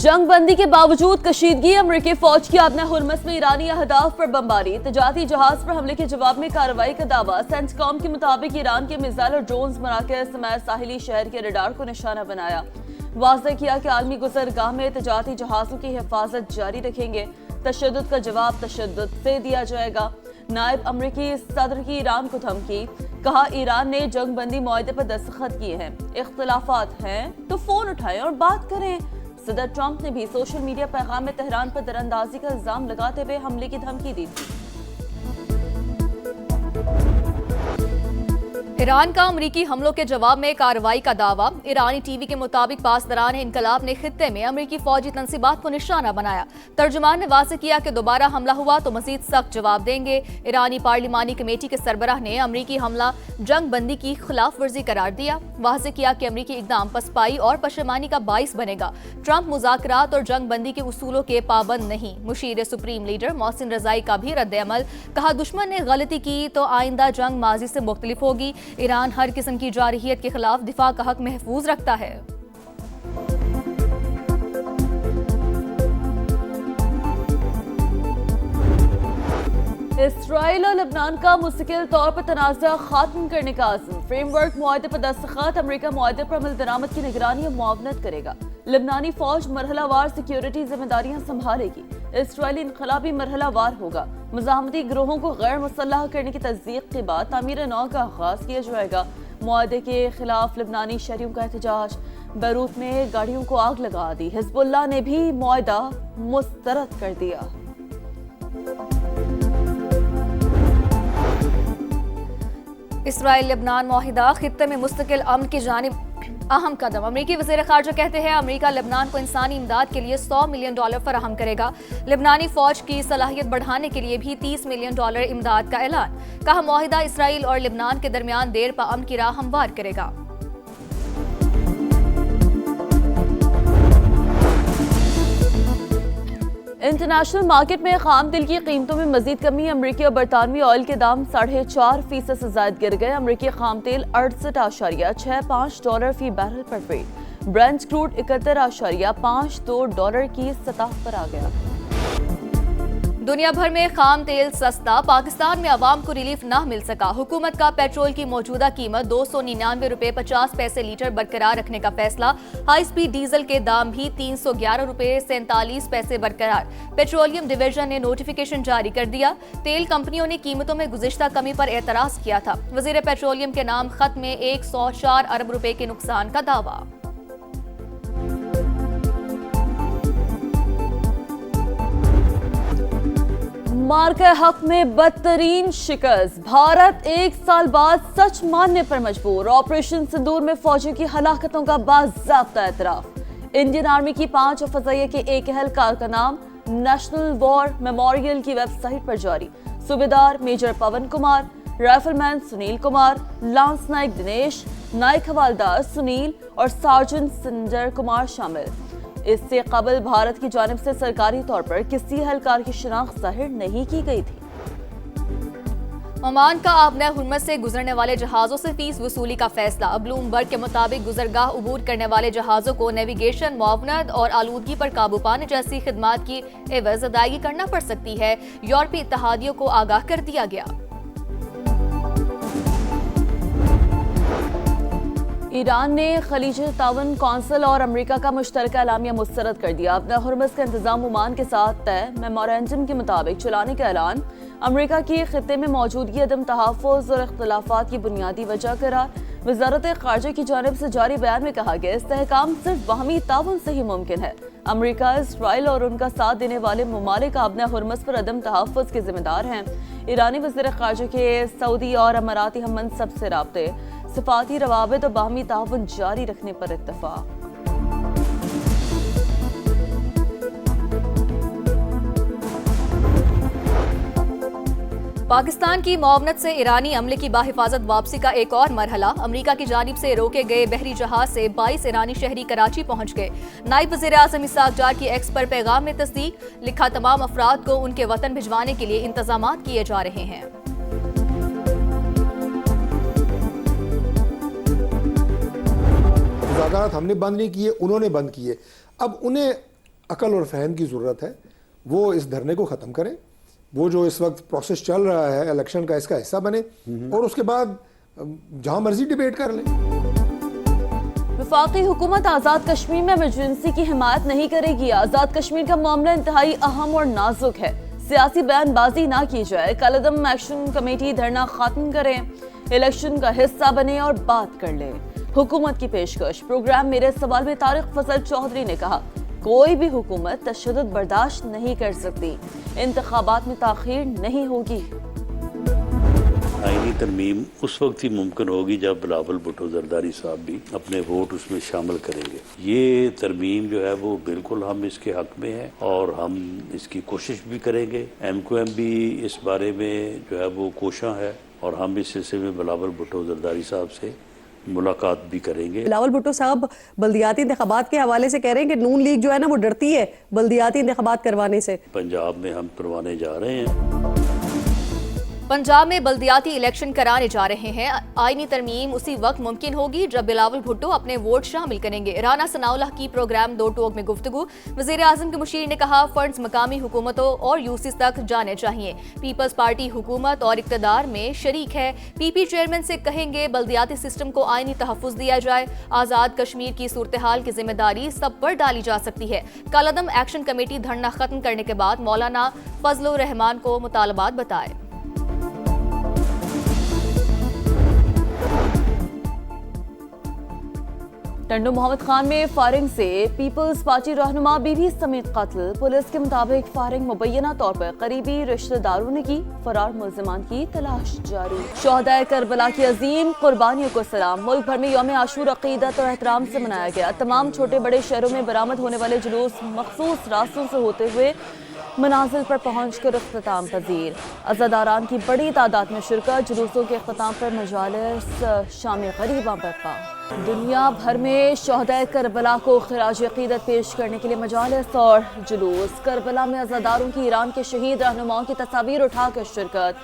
जंग बंदी के बावजूद कशीदगी, अमरीकी फौज की आबना हुर्मस में ईरानी अहदाफ पर बमबारी, तजारती जहाज पर हमले के जवाब में कार्रवाई का दावा। सेंटकॉम के मुताबिक ईरान के मिसाइल और ड्रोन्स मराकज समेत साहिली शहर के रडार को निशाना बनाया। वाज़ेह किया कि आलमी गुजरगाह में तजारती जहाजों की हिफाजत जारी रखेंगे। तशद्दुद का जवाब तशद्दुद से दिया जाएगा। नायब अमरीकी सदर की ईरान को धमकी, कहा ईरान ने जंग बंदी मुआहदे पर दस्तखत किए हैं, इख्तलाफात हैं तो फोन उठाएं और बात करें। सदर ट्रंप ने भी सोशल मीडिया पैगाम में तेहरान पर दरअंदाजी का इल्जाम लगाते हुए हमले की धमकी दी थी। ईरान का अमरीकी हमलों के जवाब में कार्रवाई का दावा। ईरानी टीवी के मुताबिक पासदारान इनकलाब ने खित्ते में अमरीकी फौजी तंसीबात को निशाना बनाया। तर्जुमान ने वाज़ेह किया कि दोबारा हमला हुआ तो मजीद सख्त जवाब देंगे। ईरानी पार्लिमानी कमेटी के सरबराह ने अमरीकी हमला जंग बंदी की खिलाफ वर्जी करार दिया। वाज़ेह किया कि अमरीकी इकदाम पसपाई और पशेमानी का बाइस बनेगा। ट्रंप मुज़ाकरात और जंग बंदी के उसूलों के पाबंद नहीं। मुशीर सुप्रीम लीडर मोहसिन रज़ाई का भी रद्द-ए-अमल, कहा दुश्मन ने गलती की तो आइंदा जंग माजी से मुख्तलिफ होगी। ईरान हर किस्म की जारहियत के खिलाफ दिफा का हक महफूज रखता है। इसराइल और लेबनान का मुस्तकिल तौर पर तनाज़ा खात्म करने का आज़म। फ्रेमवर्क मुआहदे पर दस्तखत, अमरीका मुआहदे पर अमल दरामद की निगरानी और मुआवनत करेगा। लेबनानी फौज मरहलावार सिक्योरिटी जिम्मेदारियां संभालेगी। इसराइली इनकलाबी मरहलावार होगा। मुजाहमती गिरोहों को गैर मुसल्लह करने की तस्दीक के बाद तामीर नौ का आगाज किया जाएगा। मुआहदे के खिलाफ लेबनानी शहरियों का एहतजाज, बैरूत में गाड़ियों को आग लगा दी। हिजबुल्लाह ने भी मुआहदा मुस्तरद कर दिया। इसराइल लेबनान मुआहिदा खित्ते में मुस्तकिल अमन की जानिब अहम कदम। अमरीकी वज़ीर ख़ारजा कहते हैं अमरीका लेबनान को इंसानी इमदाद के लिए $100 मिलियन फराहम करेगा। लेबनानी फौज की सलाहियत बढ़ाने के लिए भी $30 मिलियन इमदाद का ऐलान। कहा मुआहिदा इसराइल और लेबनान के दरमियान देर पा अमन की राह हमवार करेगा। इंटरनेशनल मार्केट में खाम तेल की कीमतों में मजीद कमी। अमरीकी और बरतानवी ऑयल के दाम 4.5% से ज्यादा गिर गए। अमरीकी खाम तेल $68.65 फी बैरल पर ट्रेड। ब्रेंट क्रूड $71.52 की सतह पर आ गया। दुनिया भर में खाम तेल सस्ता, पाकिस्तान में आवाम को रिलीफ ना मिल सका। हुकूमत का पेट्रोल की मौजूदा कीमत $299.50 लीटर बरकरार रखने का फैसला। हाई स्पीड डीजल के दाम भी $311.47 बरकरार। पेट्रोलियम डिवीजन ने नोटिफिकेशन जारी कर दिया। तेल कंपनियों ने कीमतों में गुज़िश्ता कमी पर एतराज किया था। वज़ीर पेट्रोलियम के नाम खत में $104 अरब के नुकसान का दावा। मार्का हक में बदतरीन शिकस्त। भारत 1 साल बाद सच मानने पर मजबूर। ऑपरेशन सिंदूर में फौजियों की हलाकतों का बाज़ाब्ता एतराफ। इंडियन आर्मी की 5 फज़ाइया के एक एहलकार का नाम नेशनल वॉर मेमोरियल की वेबसाइट पर जारी। सूबेदार मेजर पवन कुमार, राइफलमैन सुनील कुमार, लांस नायक दिनेश, नायक हवालदार सुनील और सार्जेंट संजय कुमार शामिल। इससे कबल भारत की जानिब से सरकारी तौर पर किसी एहलकार की शिनाख्त जाहिर नहीं की गई थी। ओमान का आबना हुर्मस से गुजरने वाले जहाजों से फीस वसूली का फैसला। ब्लूमबर्ग के मुताबिक गुजरगाह उबूर करने वाले जहाजों को नेविगेशन, मुआवनत और आलूदगी पर काबू पाने जैसी खिदमात की एवज अदायगी करना पड़ सकती है। यूरोपीय इत्तेहादियों को आगाह कर दिया गया। ईरान ने खलीज तावन कौंसिल और अमेरिका का मुश्तरका एलामिया मुस्तरद कर दिया। अपना हुर्मस का इंतजाम ओमान के साथ तय मेमोरेंडम के मुताबिक चलाने का ऐलान। अमेरिका की खित्ते में मौजूदगी अदम तहफ़्फ़ुज़ और इख्तलाफात की बुनियादी वजह करार। वज़ारत ख़ारजा की जानिब से जारी बयान में कहा गया इस्तेहकाम सिर्फ बाहमी ताउन से ही मुमकिन है। अमेरिका, इसराइल और उनका साथ देने वाले ममालिक अपना हुर्मस पर अदम तहफ़्फ़ुज़ के जिम्मेदार हैं। ईरानी वज़ीर ख़ारजा के सऊदी और अमाराती हम मनसब से राब्ते, सिफाती रवाबित और बाहमी ताउन जारी रखने पर इत्तफ़ाक़। पाकिस्तान की मुआवनत से ईरानी अमले की बाहिफाजत वापसी का एक और मरहला। अमेरिका की जानिब से रोके गए बहरी जहाज से 22 ईरानी शहरी कराची पहुंच गए। नायब वज़ीर आज़म इसहाक डार की एक्स पर पैगाम में तस्दीक, लिखा तमाम अफराद को उनके वतन भिजवाने के लिए इंतजामात किए जा रहे हैं। मुज़ाकरात हमने बंद नहीं किए, उन्होंने बंद किए। अब उन्हें अकल और फहम की ज़रूरत है, वो इस धरने को ख़त्म करें, वो जो इस वक्त प्रोसेस चल रहा है इलेक्शन का इसका हिस्सा बने और उसके बाद जहां मर्जी डिबेट कर लें। वफाकी हुकूमत आज़ाद कश्मीर में इमरजेंसी की हिमायत नहीं करेगी। आज़ाद कश्मीर का मामला इंतहाई अहम और नाजुक है, सियासी बयानबाजी ना की जाए। कलअदम एक्शन कमेटी धरना खत्म करें, इलेक्शन का हिस्सा बने और बात कर ले। हुकूमत की पेशकश। प्रोग्राम मेरे सवाल में तारिक फजल चौधरी ने कहा, कोई भी हुकूमत तशद्दुद बर्दाश्त नहीं कर सकती, इंतखाबात में ताखीर नहीं होगी। आईनी तरमीम उस वक्त ही मुमकिन होगी जब बिलावल भुट्टो जरदारी साहब भी अपने वोट उसमें शामिल करेंगे। ये तरमीम जो है वो बिल्कुल हम इसके हक में है और हम इसकी कोशिश भी करेंगे। MQM भी इस बारे में जो है वो कोशां है और हम इस सिलसिले में बिलावल भुट्टो जरदारी साहब से मुलाकात भी करेंगे। बिलावल भुट्टो साहब बल्दियाती इंतखाबात के हवाले से कह रहे हैं कि नून लीग जो है ना वो डरती है बल्दियाती इंतखाबात करवाने से। पंजाब में हम करवाने जा रहे हैं। पंजाब में बल्दियाती इलेक्शन कराने जा रहे हैं। आईनी तरमीम उसी वक्त मुमकिन होगी जब बिलावल भुट्टो अपने वोट शामिल करेंगे। राना सनाउल्लाह की प्रोग्राम दो टोक में गुफ्तगू। वज़ीर आज़म के मुशीर ने कहा, फंड्स मकामी हुकूमतों और यूसीस तक जाने चाहिए। पीपल्स पार्टी हुकूमत और इक़्तिदार में शरीक है। PP चेयरमैन से कहेंगे बल्दियाती सिस्टम को आईनी तहफ़्फ़ुज़ दिया जाए। आज़ाद कश्मीर की सूरत हाल की जिम्मेदारी सब पर डाली जा सकती है। कलअदम एक्शन कमेटी धरना खत्म करने के बाद मौलाना फजलुर रहमान को मुतालबात बताए। टंडो मोहम्मद खान में फायरिंग से पीपल्स पार्टी रहनुमा बीवी समेत कत्ल। पुलिस के मुताबिक फायरिंग मुबैना तौर पर करीबी रिश्तेदारों ने की। फरार मुल्जिमान की तलाश जारी। शोहदाए करबला की अजीम कुर्बानियों को सलाम। मुल्क भर में यौम आशूर अकीदत और एहतराम से मनाया गया। तमाम छोटे बड़े शहरों में बरामद होने वाले जुलूस मखसूस रास्तों से होते हुए मनाजिल पर पहुँच कर इख्तिताम पजीर। अज़ादारान की बड़ी तादाद में शिरकत। जुलूसों के इख्तिताम पर मजालिस शाम गरीबा बरपा। दुनिया भर में शोहदाए करबला को खिराज अकीदत पेश करने के लिए मजालिस और जुलूस। करबला में अज़ादारों की ईरान के शहीद रहनुमाओं की तस्वीर उठाकर शिरकत।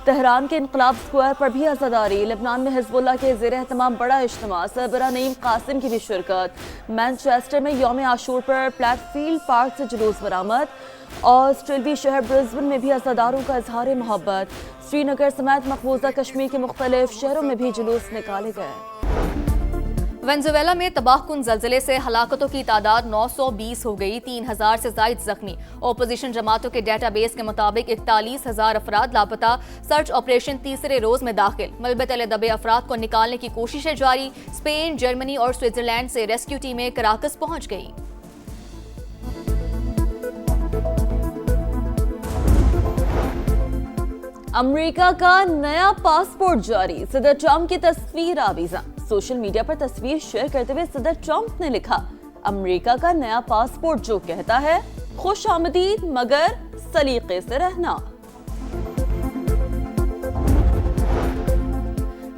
तेहरान के इनकलाब स्क्वायर पर भी अज़ादारी। लेबनान में हिज़्बुल्लाह के ज़ेर एहतमाम बड़ा इज्तिमा। सरबराह नईम कासिम की भी शिरकत। मैनचेस्टर में यौम आशूर पर प्लेटफील्ड पार्क से जुलूस बरामद। ऑस्ट्रेलियाई शहर ब्रिस्बेन में भी अज़ादारों का इजहार मोहब्बत। श्रीनगर समेत मकबूजा कश्मीर के मुख्तलिफ शहरों में भी जुलूस निकाले गए। वेनेजुएला में तबाहकुन ज़लज़ले से हलाकतों की तादाद 920 हो गई। 3000 से ज़ायद जख्मी। ओपोजिशन जमातों के डेटाबेस के मुताबिक 41,000 अफराद लापता। सर्च ऑपरेशन तीसरे रोज में दाखिल। मलबे तले दबे अफराद को निकालने की कोशिशें जारी। स्पेन, जर्मनी और स्विट्जरलैंड से रेस्क्यू टीमें कराकस पहुंच गई। अमेरिका का नया पासपोर्ट जारी। सदर ट्रंप की तस्वीर आवीज़ा। सोशल मीडिया पर तस्वीर शेयर करते हुए सदर ट्रंप ने लिखा, अमेरिका का नया पासपोर्ट जो कहता है खुश आमदीद मगर सलीके से रहना।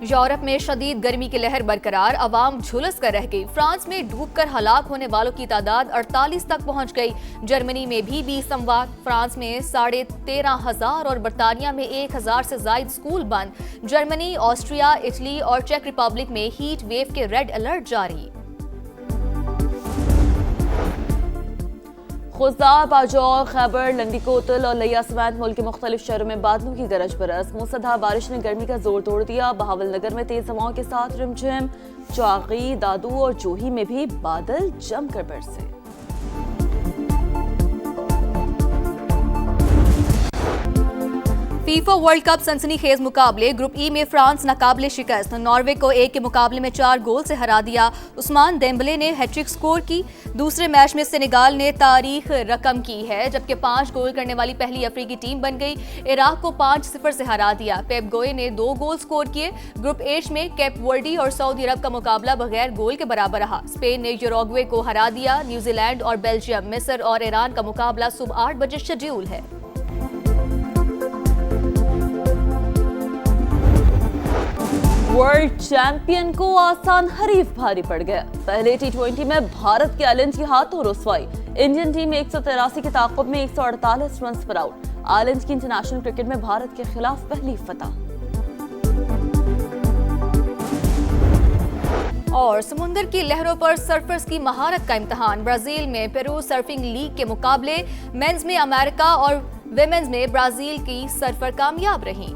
यूरोप में शदीद गर्मी की लहर बरकरार। अवाम झुलस कर रह गई। फ्रांस में डूबकर हलाक होने वालों की तादाद 48 तक पहुंच गई। जर्मनी में भी 20 अमवात। फ्रांस में 13,500 और बरतानिया में 1000 से ज्यादा स्कूल बंद। जर्मनी, ऑस्ट्रिया, इटली और चेक रिपब्लिक में हीट वेव के रेड अलर्ट जारी। खुजदार, पाजौर, खैबर, लंडी कोतल और लिया समेत मुल्क के मुख्तलिफ शहरों में बादलों की गरज बरस। मूसलाधार बारिश ने गर्मी का जोर तोड़ दिया। बहावलनगर में तेज हवाओं के साथ रिमझिम। चागी, दादू और जोही में भी बादल जमकर बरसे। फीफा वर्ल्ड कप सनसनीखेज मुकाबले। ग्रुप ई में फ्रांस नाकाबिले शिकस्त। नॉर्वे को 1 के मुकाबले में 4 गोल से हरा दिया। उस्मान देम्बले ने हैट्रिक स्कोर की। दूसरे मैच में सेनेगाल ने तारीख रकम की है, जबकि 5 गोल करने वाली पहली अफ्रीकी टीम बन गई। इराक को 5-0 से हरा दिया। पेप गोए ने 2 गोल स्कोर किए। ग्रुप एच में कैप वर्डी और सऊदी अरब का मुकाबला बगैर गोल के बराबर रहा। स्पेन ने यूरुग्वे को हरा दिया। न्यूजीलैंड और बेल्जियम, मिस्र और ईरान का मुकाबला सुबह 8 बजे शेड्यूल है। वर्ल्ड चैंपियन को आसान हरीफ भारी पड़ गया। पहले T20 में भारत के आइलैंड के हाथों रुसवाई। इंडियन टीम 183 की ताकुब में 148 रन पर आउट। आइलैंड की इंटरनेशनल क्रिकेट में भारत के खिलाफ पहली फतह। और और समुद्र की लहरों पर सर्फर्स की महारत का इम्तिहान। ब्राजील में पेरू सर्फिंग लीग के मुकाबले मेंस में अमेरिका और विमेंस में ब्राजील की सर्फर कामयाब रहीं।